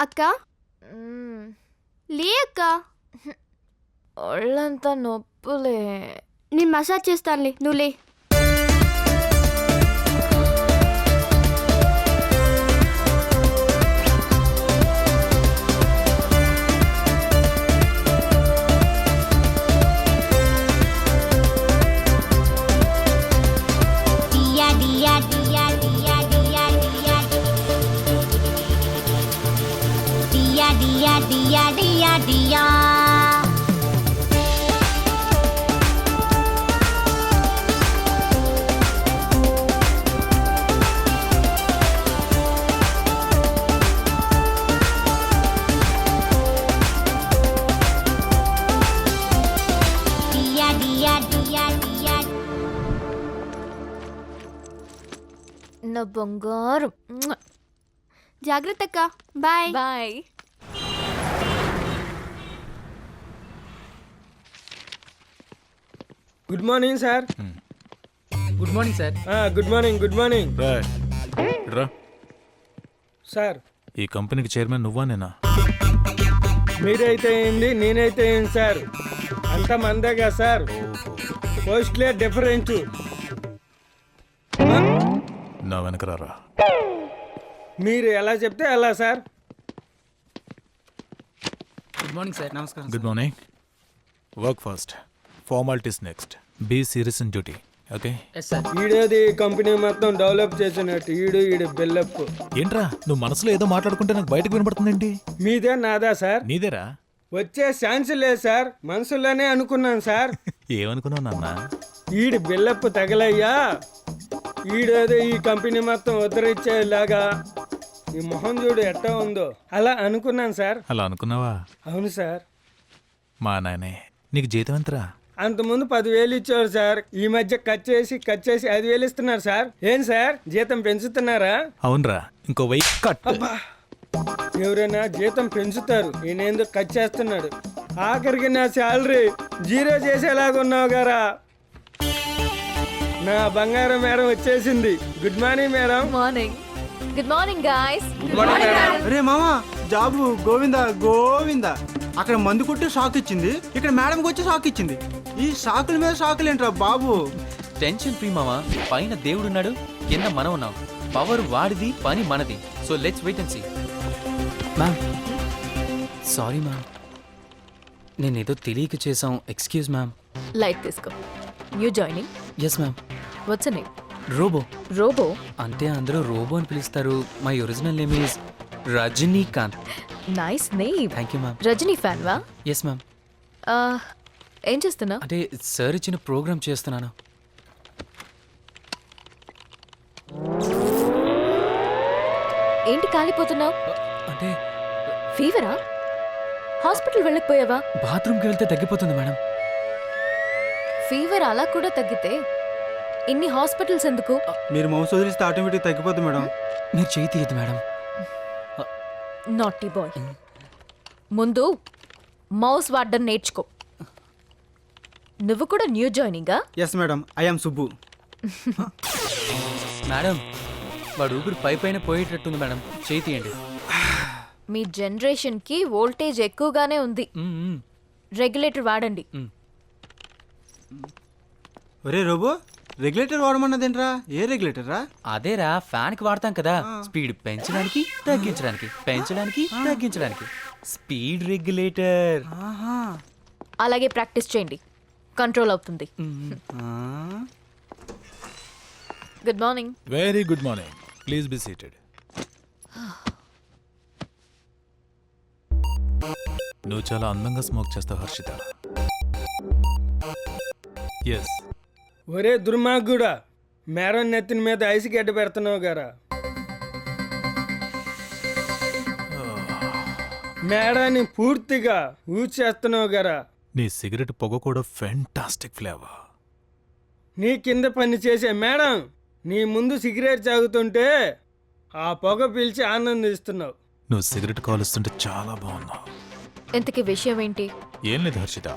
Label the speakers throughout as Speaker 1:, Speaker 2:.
Speaker 1: అక్క లే అక్క,
Speaker 2: ఒళ్ళంతా నొప్పులే.
Speaker 1: నేను మసాజ్ చేస్తానులే, నువ్వు లే.
Speaker 2: నా బంగారం.
Speaker 1: జాగ్రత్త అక్క, bye
Speaker 2: bye.
Speaker 3: Good morning sir.
Speaker 4: Good morning sir.
Speaker 3: Good morning, good morning
Speaker 5: రా.
Speaker 3: సార్.
Speaker 5: ఈ కంపెనీకి చైర్మన్ నువ్వా నేనా?
Speaker 3: మీరైతే ఏంది, నేనైతే ఏంది సార్, అంత మందేగా సార్. పోస్ట్లే డిఫరెంట్.
Speaker 5: నా వెనక రారా.
Speaker 3: మీరు ఎలా చెప్తే అలా సార్.
Speaker 4: Good morning sir. నమస్కారం.
Speaker 5: Good morning. Work first, formalities next. Be serious in duty, okay?
Speaker 4: Yes sir.
Speaker 3: ఈడేది కంపెనీ మొత్తం డెవలప్ చేసినట్టు ఈడు బిల్డప్.
Speaker 5: ఏంట్రా నువ్వు మనసులో ఏదో మాట్లాడుకుంటే నాకు బయటకు వినపడుతుందేంటి?
Speaker 3: మీదే నాదా సార్?
Speaker 5: నీదేరా.
Speaker 3: వచ్చే ఛాన్స్ లేదు సార్, మనసులోనే అనుకున్నాను సార్.
Speaker 5: ఏమనుకున్నావు నాన్న?
Speaker 3: ఈడు బిల్డప్ తగలయ్యా, ఈడేదో ఈ కంపెనీ మొత్తం ఉద్ధరించేలాగా. ఈ మొహం చూడు ఎట్టా ఉందో, అలా అనుకున్నాను సార్.
Speaker 5: అలా అనుకున్నావా?
Speaker 3: అవును సార్.
Speaker 5: మా నాయనే నీకు జీతం ఎంతరా?
Speaker 3: అంతకుముందు 10,000 ఇచ్చేవారు సార్, ఈ మధ్య కట్ చేసి 5,000 ఇస్తున్నారు సార్. ఏం సార్ జీతం పెంచుతున్నారా?
Speaker 5: అవునరా, ఇంకో 1000 కట్.
Speaker 3: ఎవరైనా జీతం పెంచుతారు, ఈయనేందుకు కట్ చేస్తున్నాడు. ఆఖరికి నా శాలరీ 0 చేసేలాగా ఉన్నావు గారా. నా బంగారం మేడం వచ్చేసింది. Good morning madam.
Speaker 2: Morning. Good morning guys.
Speaker 6: అరే మామా, జాబు గోవిందా గోవిందా. అక్కడ మందు కొట్టి షాక్ ఇచ్చింది, ఇక్కడ మేడంకి వచ్చి షాక్ ఇచ్చింది. ఈ షాకుల మీద షాకులు ఏంట్రా బాబు?
Speaker 4: టెన్షన్ ఫ్రీ మామా. పైన దేవుడున్నాడు, కింద మనం ఉన్నాం. పవర్ వాడిది, పని మనది. So let's wait and see. Ma'am sorry ma'am, నేనేదో తెలియక చేసాం. Excuse ma'am.
Speaker 2: లైట్ తీసుకో. New joining.
Speaker 4: Yes ma'am.
Speaker 2: What's name?
Speaker 4: Robo.
Speaker 2: Robo?
Speaker 4: అంటే అందరూ రోబో అని పిలుస్తారు. My original name is Rajinikanth.
Speaker 2: Nice name.
Speaker 4: Thank you ma'am.
Speaker 2: Rajini fan వా?
Speaker 4: Yes ma'am.
Speaker 2: ఏం చేస్తున్నావు?
Speaker 4: అంటే సార్ ఇచ్చిన ప్రోగ్రామ్ చేస్తున్నాను.
Speaker 2: ఏంటి కాలిపోతున్నావు?
Speaker 4: అంటే
Speaker 2: ఫీవరా? హాస్పిటల్ వెళ్ళకపోయావా?
Speaker 4: బాత్రూమ్కి వెళ్తే తగ్గిపోతుంది మేడం.
Speaker 2: ఫీవర్ అలా కూడా తగ్గితే ఇన్ని హాస్పిటల్స్ ఎందుకు?
Speaker 6: మీరు మౌస్ వదిలిస్తే ఆటోమేటిక్ తగ్గిపోతుంది మేడం.
Speaker 4: మీరు చేయి తీయద్దు మేడం.
Speaker 2: Naughty boy. ముందు మౌస్ వాడడం నేర్చుకో. నువ్వు కూడా న్యూ జాయినింగా?
Speaker 6: Yes madam, I'm Subbu.
Speaker 4: Madam వాడు ఊపిరి పై పైన పోయేటట్టుంది మేడం, చేయి తీయండి.
Speaker 2: మీ జనరేషన్కి వోల్టేజ్ ఎక్కువగానే ఉంది. రెగ్యులేటర్ వాడండి.
Speaker 6: ఒరే రోబో, రెగ్యులేటర్ వాడమన్నదేంట్రా? ఏ రెగ్యులేటరా?
Speaker 4: అదేరా, ఫ్యాన్కి వాడతాం కదా, స్పీడ్ పెంచడానికి తగ్గించడానికి, పెంచడానికి తగ్గించడానికి. Speed regulator.
Speaker 2: అలాగే ప్రాక్టీస్ చేయండి, కంట్రోల్ అవుతుంది. Good morning.
Speaker 5: Very good morning. Please be seated. నువ్వు చాలా అందంగా స్మోక్ చేస్తావు హర్షిత. ఎస్.
Speaker 3: ఒరే దుర్మార్గుడా, మేడం నెత్తిన మీద ఐస్ గడ్డ పెడుతున్నావు గారా. మేడాన్ని పూర్తిగా ఊడ్చేస్తున్నావు గారా.
Speaker 5: నీ సిగరెట్ పొగ కూడా ఫెంటాస్టిక్ ఫ్లేవర్.
Speaker 3: నీ కింద పని చేసే మేడం నీ ముందు సిగరెట్ తాగుతుంటే ఆ పొగ పీల్చి ఆనందిస్తున్నావు.
Speaker 5: నువ్వు సిగరెట్ కాలుస్తుంటే చాలా బాగున్నావు.
Speaker 2: ఇంతకీ విషయం ఏంటి?
Speaker 5: ఏం లేదు హర్షిత,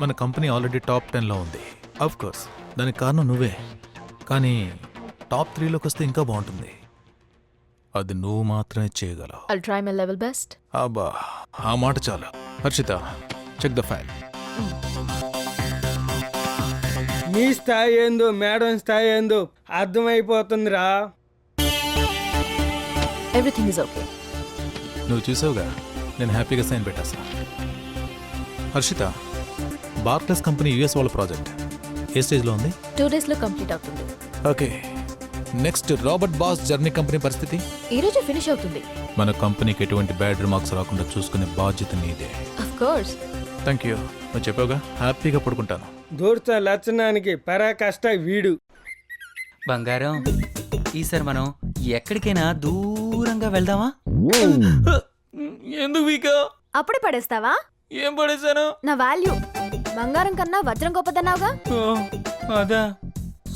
Speaker 5: మన కంపెనీ ఆల్రెడీ టాప్ 10లో ఉంది. అఫ్ కోర్స్ దానికి కారణం నువ్వే, కానీ టాప్ 3లోకి వస్తే ఇంకా బాగుంటుంది. అది నువ్వు మాత్రమే చేయగలవు.
Speaker 2: I'll try my level best.
Speaker 5: అబ్బా, ఆ మాట చాలు. Harshita, check the file.
Speaker 3: నీ స్థాయి ఏందో మేడం స్థాయి ఏందో అర్థమైపోతుందిరా.
Speaker 2: Everything is okay.
Speaker 5: నువ్వు చూసావుగా, నేను హ్యాపీగా సైన్ పెట్టేస్తా. హర్షిత, బార్క్లెస్ కంపెనీ యుఎస్ వాళ్ళ ప్రాజెక్ట్ ఏ స్టేజ్లో ఉంది?
Speaker 2: 2 days లో కంప్లీట్ అవుతుంది.
Speaker 5: Okay, next Robert boss journey company పరిస్థితి?
Speaker 2: ఈ రోజు ఫినిష్ అవుతుంది.
Speaker 5: మన కంపెనీకి ఎటువంటి బ్యాడ్ రిమార్క్స్ రాకుండా చూసుకునే బాధ్యత నీదే.
Speaker 2: Of course.
Speaker 5: Thank you. నువ్వు చెప్పావుగా, హ్యాపీగా పడుకుంటాను.
Speaker 3: దూర్త లక్షణానికి పరాకష్ట వీడు.
Speaker 4: బంగారం, ఈసారి మనం ఎక్కడికైనా దూరంగా వెళ్దామా? ఎందుకు వీకా?
Speaker 1: అప్పుడే పడేస్తావా?
Speaker 4: ఏం పడేశాను?
Speaker 1: నా వాల్యూ బంగారం కన్నా వజ్రం గొప్పదన్నావుగా.
Speaker 4: అదా,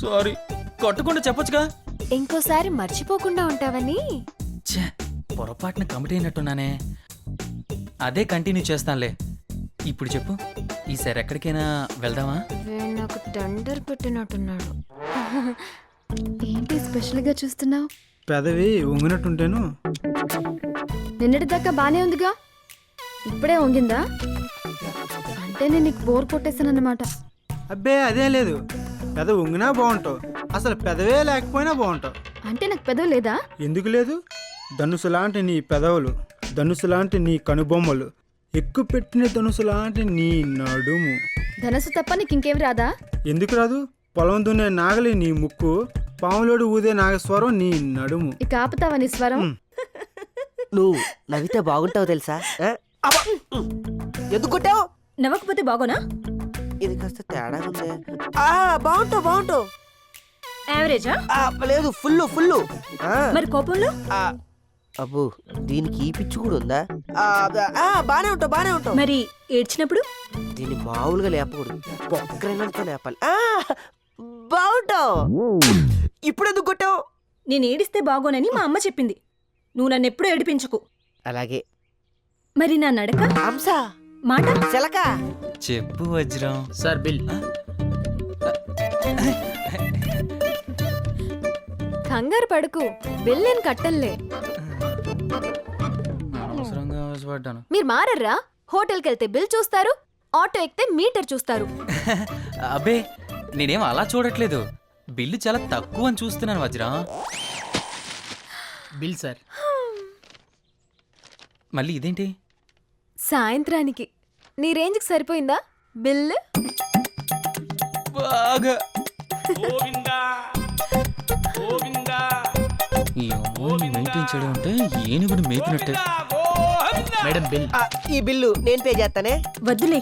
Speaker 4: సారీ. కొట్టకుండా చెప్పొచ్చుగా.
Speaker 1: ఇంకోసారి మర్చిపోకుండా ఉంటావని.
Speaker 4: ఛే, పొరపాటున కమిటీ అయినట్టున్నానే. అదే కంటిన్యూ చేస్తానులే. ఇప్పుడు చెప్పు, ఈసారి ఎక్కడికైనా వెళ్దామా?
Speaker 1: నాకు టెండర్ పెట్టినట్టున్నాడు. ఏంటి స్పెషల్ గా చూస్తున్నావు?
Speaker 6: పెదవి వంగినట్టుంటేను.
Speaker 1: నిన్నటి దాకా బానే ఉందిగా, ఇప్పుడే వంగిందా? అంటే నేను నీకు బోర్ కొట్టేశానన్నమాట.
Speaker 6: అబ్బే అదేం లేదు, పెదవి వంగినా బాగుంటావు, అసలు పెదవే లేకపోయినా బాగుంటావు.
Speaker 1: అంటే నాకు పెదవి లేదా?
Speaker 6: ఎందుకు లేదు? ధనుసు లాంటి నీ పెదవులు, ధనుసు లాంటి నీ కనుబొమ్మలు, ఎక్కువ పెట్టిన ధనుసు లాంటి నీ నడుము.
Speaker 1: ధనసు తప్ప నీకు ఇంకేం రాదా?
Speaker 6: ఎందుకు రాదు? పొలం దున్నే నాగలి నీ ముక్కు, పాములోడు ఊదే నాగస్వరం నీ నడుము.
Speaker 1: ఇక ఆపుతావా నీ స్వరం?
Speaker 7: నువ్వు నవ్వితే బాగుంటావు తెలుసా? అబ్బా! ఎందుకు కొట్టావు?
Speaker 1: నవ్వకపోతే బాగోనా?
Speaker 7: ఇది కాస్త తేడా ఉంది. బాగుంటావు బాగుంటావు.
Speaker 1: యావరేజా?
Speaker 7: లేదు, ఫుల్ ఫుల్.
Speaker 1: మరి కోపంలో?
Speaker 7: అబ్బో, దీనికి ఈ పిచ్చి కూడా ఉందా? బానే ఉంటావు బానే ఉంటావు.
Speaker 1: మరి ఏడ్చినప్పుడు?
Speaker 7: దీన్ని మామూలుగా లేపకూడదు, బొక్కరైనంత లేపాలి. బాగుంటావు. ఇప్పుడు ఎందుకు కొట్టావు?
Speaker 1: నేను ఏడిస్తే బాగోనని మా అమ్మ చెప్పింది. నువ్వు నన్ను ఎప్పుడూ ఏడిపించకు.
Speaker 7: అలాగే.
Speaker 1: మరి నా నడక,
Speaker 7: హంస,
Speaker 1: మాట,
Speaker 7: చిలక.
Speaker 4: చెప్పు వజ్రం.
Speaker 8: Sir bill.
Speaker 1: కంగారు పడుకు, బిల్ నేను కట్టల్లే.
Speaker 4: అనవసరంగా ఆశపడ్డాను.
Speaker 1: మీరు మారర్రా? హోటల్కి వెళ్తే బిల్ చూస్తారు, ఆటో ఎక్కితే మీటర్ చూస్తారు.
Speaker 4: అబ్బే, నేనేం అలా చూడట్లేదు. బిల్లు చాలా తక్కువ అని చూస్తున్నాను వజ్రం.
Speaker 8: Bill sir.
Speaker 4: మళ్ళీ ఇదేంటి?
Speaker 1: సాయంత్రానికి నీ రేంజ్కి సరిపోయిందా బిల్?
Speaker 4: బాగా ఈ అమ్మాయిని మెయింటైన్ చేయడం అంటే ఏనుగుని మేపినట్టే.
Speaker 8: Madam bill.
Speaker 7: ఈ బిల్లు నేను పే చేస్తానే.
Speaker 1: వద్దులే,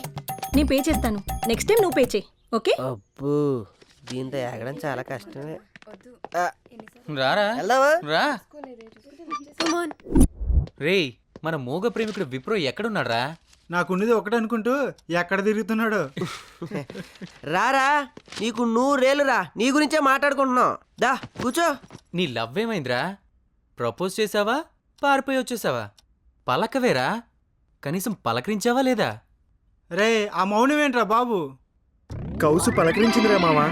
Speaker 1: నేను పే చేస్తాను. నెక్స్ట్ టైం నువ్వు పే చేయి, ఓకే?
Speaker 7: అబ్బో, దీంతో ఎగడం చాలా కష్టమే.
Speaker 4: రారా,
Speaker 7: వెళ్దామా?
Speaker 4: రా.
Speaker 1: Come on.
Speaker 4: రేయ్, మన మూగ ప్రేమికుడు విప్రో ఎక్కడున్నాడ్రా?
Speaker 6: నాకున్నది ఒకటి అనుకుంటూ ఎక్కడ తిరుగుతున్నాడు.
Speaker 7: రారా, నీకు 100 ఏళ్ళురా, నీ గురించే మాట్లాడుకుంటున్నాం. దా కూర్చో.
Speaker 4: నీ లవ్ ఏమైందిరా? ప్రపోజ్ చేసావా, పారిపోయి వచ్చేసావా? పలకవేరా, కనీసం పలకరించావా లేదా?
Speaker 6: రే, ఆ మౌనం ఏంట్రా బాబు?
Speaker 9: కౌసు పలకరించిందిరా మావా.